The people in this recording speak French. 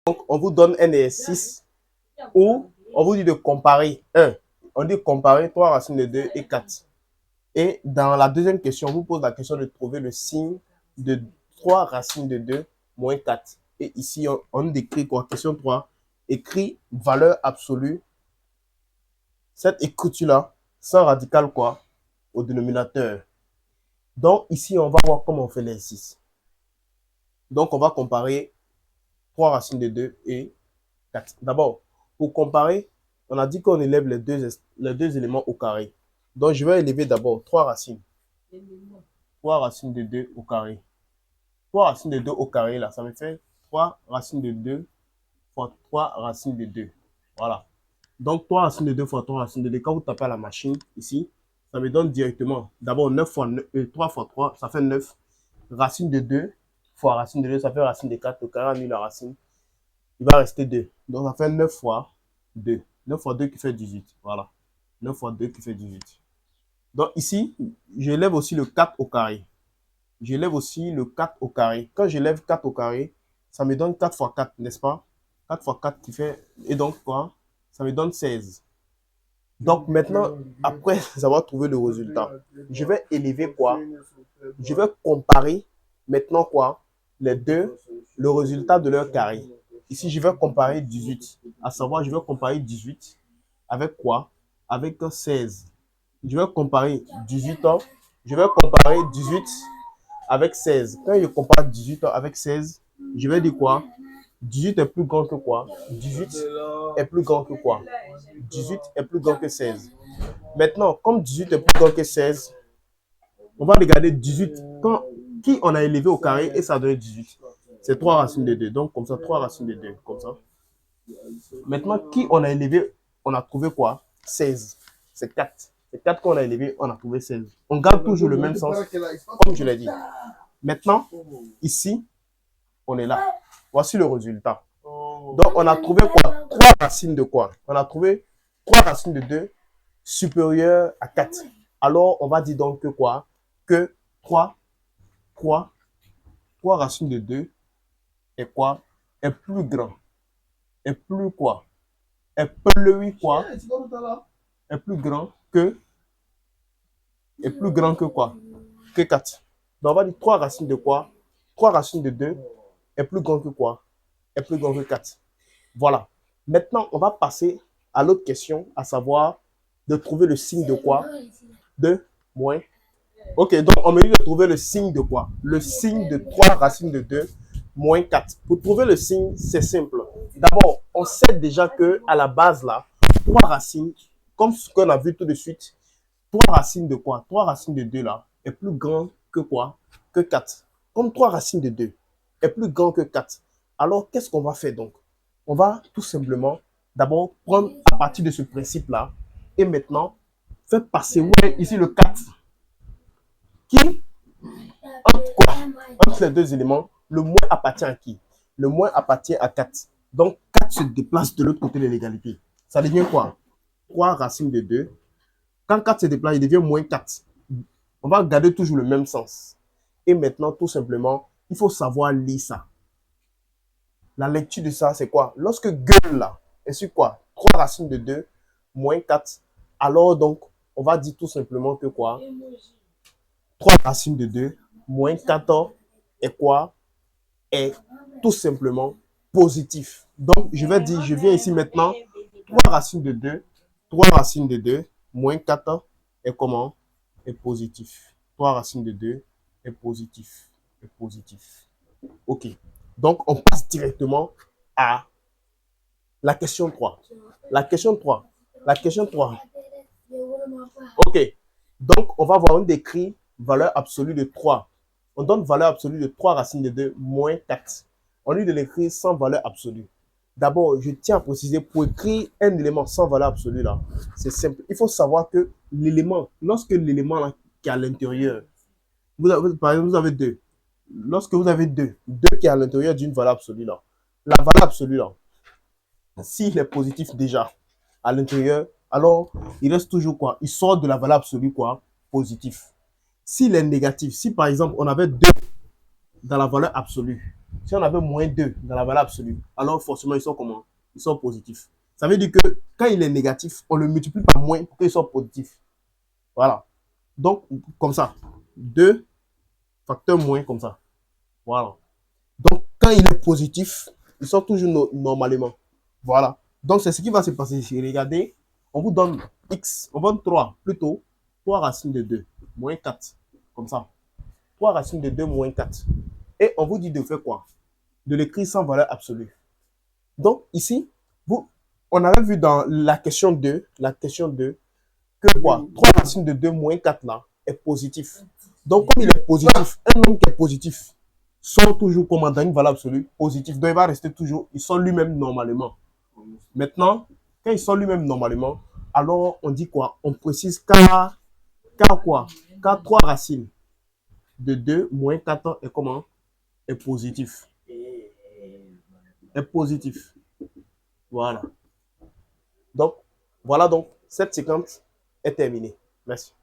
Donc, on vous donne un exercice où on vous dit de comparer 1. On dit comparer 3 racines de 2 et 4. Et dans la deuxième question, on vous pose la question de trouver le signe de 3 racines de 2 moins 4. Et ici, on décrit quoi? Question 3. Écrit valeur absolue. Cette écriture-là, sans radical quoi? Au dénominateur. Donc, ici, on va voir comment on fait l'exercice. Donc, on va comparer 3 racines de 2 et 4. D'abord, pour comparer, on a dit qu'on élève les deux éléments au carré. Donc, je vais élever d'abord 3 racines. 3 racines de 2 au carré. 3 racines de 2 au carré, là, ça me fait 3 racines de 2 fois 3 racines de 2. Voilà. Donc, 3 racines de 2 fois 3 racines de 2, quand vous tapez à la machine, ici, ça me donne directement, d'abord 9 fois 9, 3 fois 3, ça fait 9. Racine de 2 fois racine de 2, ça fait racine de 4. Le carré annule la racine. Il va rester 2. Donc, ça fait 9 fois 2. 9 fois 2 qui fait 18. Voilà. 9 fois 2 qui fait 18. Donc, ici, j'élève aussi le 4 au carré. J'élève aussi le 4 au carré. Quand j'élève 4 au carré, ça me donne 4 fois 4, n'est-ce pas? 4 fois 4 qui fait... Et donc, quoi? Ça me donne 16. Donc, maintenant, après avoir trouvé le résultat, je vais élever quoi? Je vais comparer maintenant quoi? Les deux, le résultat de leur carré. Ici, je vais comparer 18. À savoir, je vais comparer 18 avec quoi? Avec 16. Je vais comparer 18 ans. Je vais comparer 18 avec 16. Quand je compare 18 avec 16, je vais dire quoi? 18 est plus grand que quoi? 18 est plus grand que quoi? 18 est plus grand que 16. Maintenant, comme 18 est plus grand que 16, on va regarder 18. Qui on a élevé au carré et ça donne 18. C'est 3 racines de 2. Donc, comme ça, 3 racines de 2. Comme ça. Maintenant, qui on a élevé, on a trouvé quoi? 16. C'est 4. C'est 4 qu'on a élevé, on a trouvé 16. On garde toujours le même sens, comme je l'ai dit. Maintenant, ici, on est là. Voici le résultat. Donc, on a trouvé quoi? 3 racines de quoi? On a trouvé 3 racines de 2 supérieures à 4. Alors, on va dire donc que quoi? Que 3 racines de 2 est quoi? Est plus grand. Est plus quoi? Est plus quoi? Est plus grand que... Est plus grand que quoi? Que 4. Donc, on va dire 3 racines de quoi? 3 racines de 2 est plus grand que quoi? Est plus grand que 4. Voilà. Maintenant, on va passer à l'autre question, à savoir de trouver le signe de quoi? De moins. Ok, donc on me dit de trouver le signe de quoi? Le signe de 3 racines de 2 moins 4. Pour trouver le signe, c'est simple. D'abord, on sait déjà que à la base, là, 3 racines, comme ce qu'on a vu tout de suite, 3 racines de quoi? 3 racines de 2 là est plus grand que quoi? Que 4. Comme 3 racines de 2 est plus grand que 4. Alors, qu'est-ce qu'on va faire donc? On va tout simplement d'abord prendre à partir de ce principe-là et maintenant faire passer ouais, ici le 4 qui, entre quoi? Entre les deux éléments, le moins appartient à qui? Le moins appartient à 4. Donc, 4 se déplace de l'autre côté de l'égalité. Ça devient quoi? 3 racines de 2. Quand 4 se déplace, il devient moins 4. On va garder toujours le même sens. Et maintenant, tout simplement, il faut savoir lire ça. La lecture de ça, c'est quoi? Lorsque gueule là, est sur quoi? 3 racines de 2 moins 4. Alors donc, on va dire tout simplement que quoi? 3 racines de 2 moins 14 est quoi? Est tout simplement positif. Donc, je vais dire, je viens ici maintenant, 3 racines de 2, 3 racines de 2 moins 4 est comment? Est positif. 3 racines de 2 est positif. Est positif. Ok. Donc, on passe directement à la question 3. La question 3. La question 3. Ok. Donc, on va voir, on décrit valeur absolue de 3. On donne valeur absolue de 3 racines de 2 moins 4. On lui de l'écrire sans valeur absolue. D'abord, je tiens à préciser, pour écrire un élément sans valeur absolue, là, c'est simple. Il faut savoir que l'élément, lorsque l'élément qui est à l'intérieur, par exemple, vous avez 2. Lorsque vous avez 2 qui est à l'intérieur d'une valeur absolue, là, la valeur absolue, là, s'il est positif déjà à l'intérieur, alors il reste toujours quoi? Il sort de la valeur absolue quoi? Positif. S'il est négatif, si par exemple on avait 2 dans la valeur absolue, Si on avait moins 2 dans la valeur absolue, alors forcément, ils sont comment? Ils sont positifs. Ça veut dire que quand il est négatif, on le multiplie par moins pour qu'il soit positif. Voilà. Donc, comme ça. 2 facteur moins comme ça. Voilà. Donc, quand il est positif, il sort toujours normalement. Voilà. Donc, c'est ce qui va se passer ici. Regardez, on vous donne x, on vous donne 3, plutôt 3 racines de 2, moins 4. Comme ça. 3 racines de 2 moins 4. Et on vous dit de faire quoi? De l'écrire sans valeur absolue. Donc, ici, on avait vu dans la question 2, que quoi? 3 racines de 2 moins 4 là est positif. Donc, comme il est positif, un nombre qui est positif sort toujours comme dans une valeur absolue positif. Donc, il va rester toujours, il sort lui-même normalement. Maintenant, quand il sort lui-même normalement, alors on dit quoi? On précise K quoi? K 3 racines de 2 moins 4 est comment? Est positif. Est positif. Voilà. Donc, voilà donc, cette séquence est terminée. Merci.